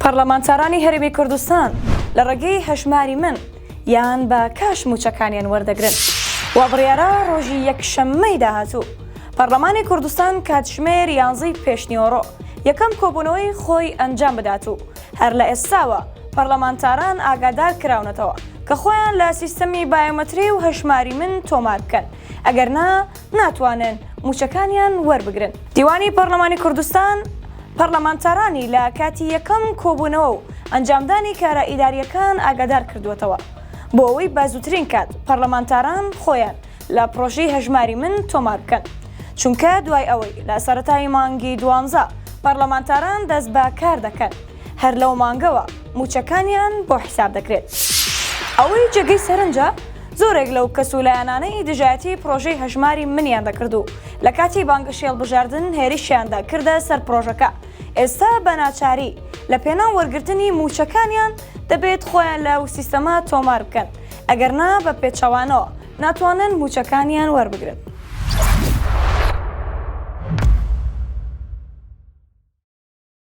پەرلەمانتارانی هەرێمی کوردستان لە ڕێگەی هەژماری من یان بە کاش موچەکانیان وەردەگرن. وا بڕیارە ڕۆژی یەکشەممەی داهاتوو پەرلەمانی کوردستان کاتژمێر 11 پێشنیۆڕۆ یەکەم کۆبوونەوەی خۆی ئەنجام بدات و هەر لە ئێستاوە پەرلەمانتاران ئاگادار کراونەتەوە کە خۆیان لە سیستەمی بایۆمەتری و هەژماری من تۆمار بکەن، ئەگەرنا ناتوانن موچەکانیان وەربگرن. دیوانی پەرلەمانی کوردستان پەرلەمانتارانی لە کاتی یەکەم کۆبوونەوە و ئەنجامدانی کارە ئیداریەکان ئاگادار کردووەتەوە بۆ ئەوەی بازووترین کات پەرلەمانتاران خۆیان لە پرۆژەی هەژماری من تۆمار بکەن، چونکە دوای ئەوەی لە سەرەتای مانگی 12 پەرلەمانتاران دەست بە کار دەکەن، هەر لەو مانگەوە موچەکانیان بۆ حساب دەکرێت. ئەوەی جێگەی سەرنجە زۆرێک لەو کەسولایەنانەی دژایەتی پرۆژەی هەژماری منیان دەکرد و لە کاتی بانگە شێڵبژاردن هێرشیاندا کردە سەر پرۆژەکە. ئێستا بە ناچاری لە پێناو وەرگرتنی موچەکانیان دەبێت خۆیان لەو سیستەما تۆمار بکەن، ئەگەرنا بە پێچەوانەوە ناتوانن موچەکانیان وەربگرن.